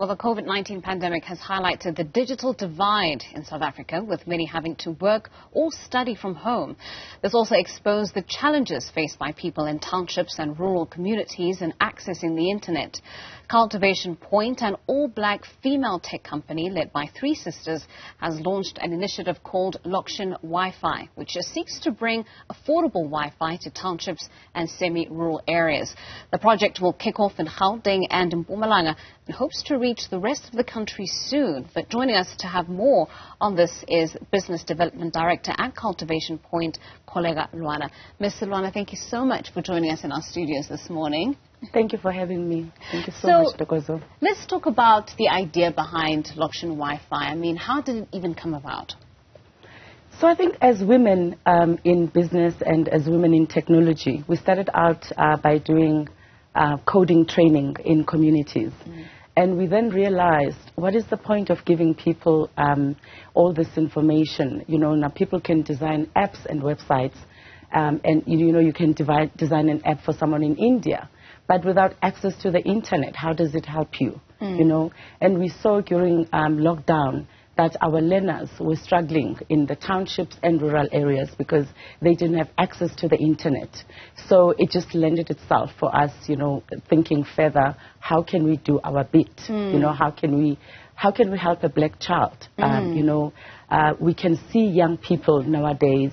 Well, the COVID-19 pandemic has highlighted the digital divide in South Africa, with many having to work or study from home. This also exposed the challenges faced by people in townships and rural communities in accessing the internet. Cultivation Point, an all-black female tech company led by three sisters, has launched an initiative called Lokshin Wi-Fi, which seeks to bring affordable Wi-Fi to townships and semi-rural areas. The project will kick off in Gauteng and Mpumalanga and hopes to reach the rest of the country soon. But joining us to have more on this is Business Development Director at Cultivation Point, Koleka Lwana. Mr. Lwana, thank you so much for joining us in our studios this morning. Thank you for having me. Thank you so much, Ntokozo. Let's talk about the idea behind Lokshin Wi-Fi. I mean, how did it even come about? So I think as women in business and as women in technology, we started out by doing coding training in communities. And we then realized, what is the point of giving people all this information? You know, now people can design apps and websites, and you can design an app for someone in India. But without access to the internet, how does it help you? You know, and we saw during lockdown that our learners were struggling in the townships and rural areas because they didn't have access to the internet. So it just lended itself for us, you know, thinking further, how can we do our bit? You know, how can we help a black child? You know, we can see young people nowadays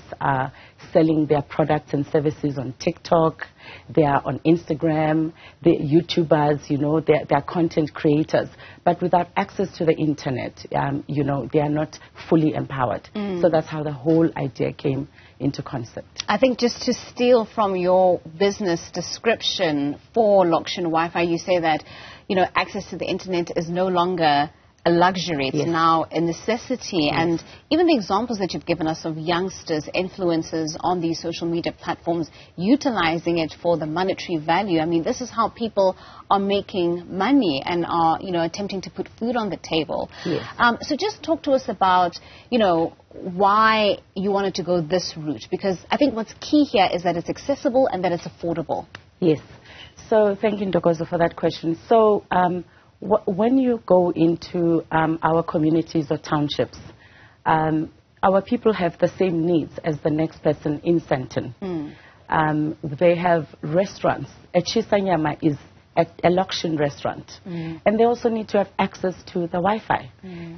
selling their products and services on TikTok. They are on Instagram. They're YouTubers, you know, they're content creators. But without access to the internet, you know, they are not fully empowered. So that's how the whole idea came into concept. I think just to steal from your business description for Lokshin Wi-Fi, you say that, you know, access to the internet is no longer a luxury. It's now a necessity. And even the examples that you've given us of youngsters, influencers on these social media platforms, utilizing it for the monetary value. I mean, this is how people are making money and are, you know, attempting to put food on the table. So just talk to us about, you know, why you wanted to go this route, because I think what's key here is that it's accessible and that it's affordable. Yes. So thank you, Ntokozo, for that question. So when you go into our communities or townships, our people have the same needs as the next person in Sandton. They have restaurants. A Chisanyama is a Lokshin restaurant. And they also need to have access to the Wi-Fi.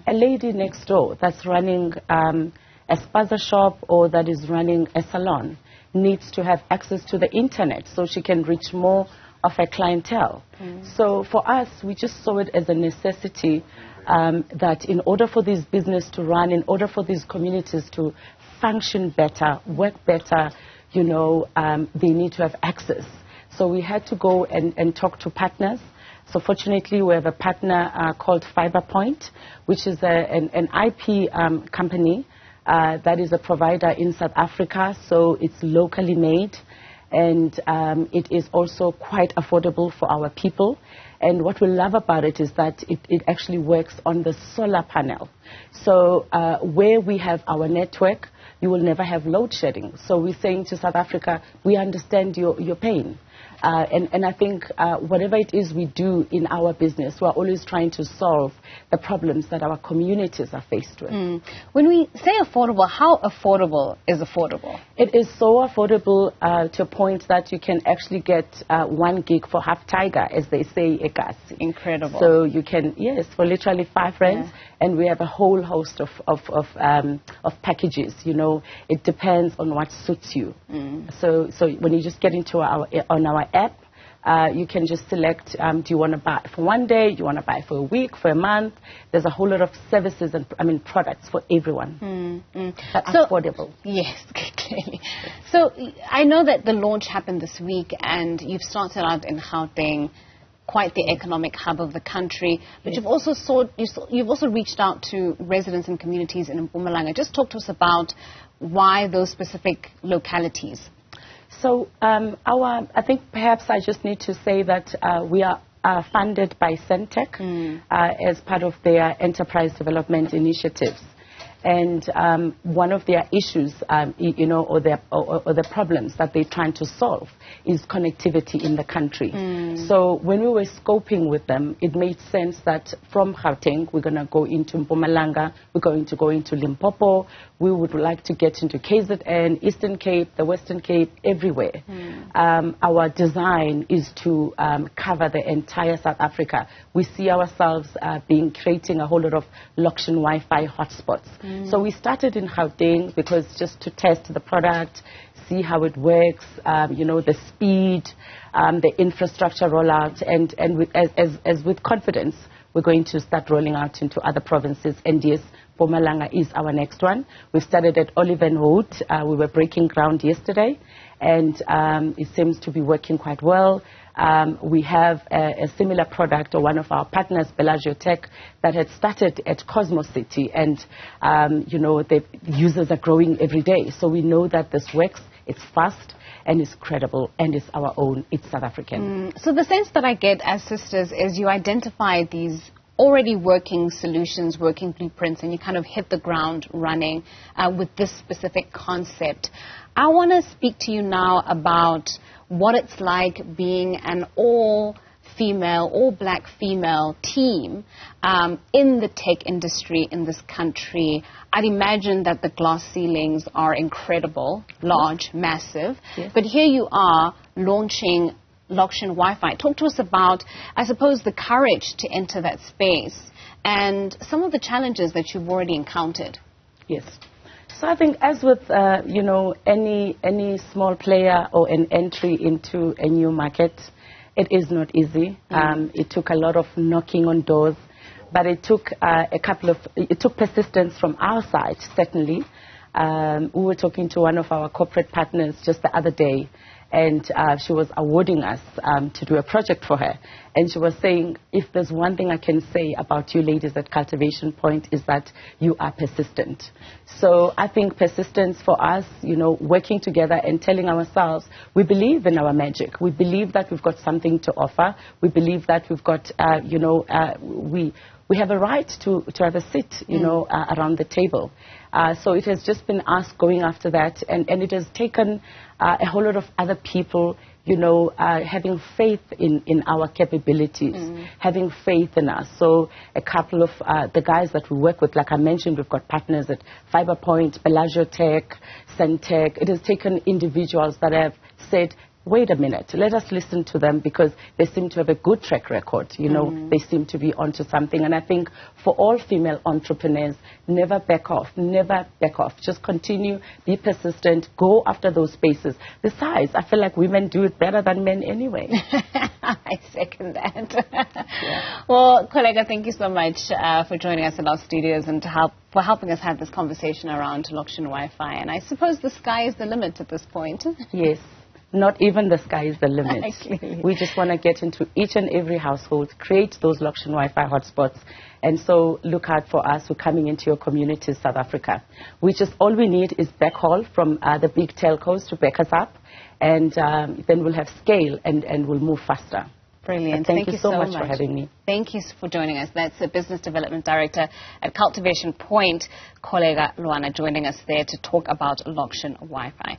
A lady next door that's running a spaza shop or that is running a salon needs to have access to the internet so she can reach more of a clientele. So for us, we just saw it as a necessity that in order for this business to run, in order for these communities to function better, work better, you know, they need to have access. So we had to go and talk to partners. So fortunately, we have a partner called Fiber Point, which is an IP company that is a provider in South Africa. So it's locally made. And it is also quite affordable for our people. And what we love about it is that it actually works on the solar panel. So where we have our network, you will never have load shedding. So we're saying to South Africa, we understand your pain. And I think whatever it is we do in our business, we're always trying to solve the problems that our communities are faced with. When we say affordable, how affordable is affordable? It is so affordable to a point that you can actually get 1 gig for half tiger, as they say, ekasi. Incredible. So you can, yes, for literally 5 rands. And we have a whole host of packages, you know. It depends on what suits you. So when you just get into our app, you can just select, do you want to buy for 1 day, do you want to buy for a week, for a month? There's a whole lot of services and products for everyone. That's affordable. Yes, clearly. So I know that the launch happened this week and you've started out in Gauteng, quite the economic hub of the country, but you've also reached out to residents and communities in Mpumalanga. Just talk to us about why those specific localities. So I think perhaps I just need to say that we are funded by Centec as part of their enterprise development initiatives. And one of their issues, you know, or the problems that they're trying to solve is connectivity in the country. So when we were scoping with them, it made sense that from Gauteng, we're going to go into Mpumalanga, we're going to go into Limpopo, we would like to get into KZN, Eastern Cape, the Western Cape, everywhere. Our design is to cover the entire South Africa. We see ourselves creating a whole lot of Lokshin Wi-Fi hotspots. So we started in Gauteng because just to test the product, see how it works, you know, the speed, the infrastructure rollout, and with confidence, we're going to start rolling out into other provinces. And yes, Mpumalanga is our next one. We've started at Oliven Road. We were breaking ground yesterday, and it seems to be working quite well. We have a similar product, or one of our partners, Bellagio Tech, that had started at Cosmos City, and you know, the users are growing every day. So we know that this works. It's fast and it's credible and it's our own. It's South African. So the sense that I get as sisters is you identify these already working solutions, working blueprints, and you kind of hit the ground running with this specific concept. I want to speak to you now about what it's like being an all-female, all-black female team in the tech industry in this country. I'd imagine that the glass ceilings are incredible, large, massive. Yes. But here you are launching Lokshin Wi-Fi. Talk to us about, I suppose, the courage to enter that space and some of the challenges that you've already encountered. Yes. So I think, as with you know, any small player or an entry into a new market, it is not easy. It took a lot of knocking on doors, but it took it took persistence from our side, certainly. We were talking to one of our corporate partners just the other day, and she was awarding us to do a project for her. And she was saying, if there's one thing I can say about you ladies at Cultivation Point, is that you are persistent. So I think persistence for us, you know, working together and telling ourselves, we believe in our magic. We believe that we've got something to offer. We believe that we've got, you know, we have a right to have a seat, you know, around the table. So it has just been us going after that, and it has taken a whole lot of other people, you know, having faith in our capabilities, having faith in us. So a couple of the guys that we work with, like I mentioned, we've got partners at Fiberpoint, Bellagio Tech, Centech. It has taken individuals that have said, wait a minute, let us listen to them, because they seem to have a good track record. You know, they seem to be onto something. And I think for all female entrepreneurs, never back off, never back off. Just continue, be persistent, go after those spaces. Besides, I feel like women do it better than men anyway. I second that. Yeah. Well, Koleka, thank you so much for joining us in our studios and for helping us have this conversation around Lokshin Wi-Fi. And I suppose the sky is the limit at this point. Yes. Not even the sky is the limit. We just want to get into each and every household, create those Lokshin Wi-Fi hotspots. And so look out for us. We're coming into your communities, South Africa. All we need is backhaul from the big telcos to back us up. And then we'll have scale and we'll move faster. Brilliant. Thank you so much for having me. Thank you for joining us. That's the Business Development Director at Cultivation Point, Koleka Lwana, joining us there to talk about Lokshin Wi-Fi.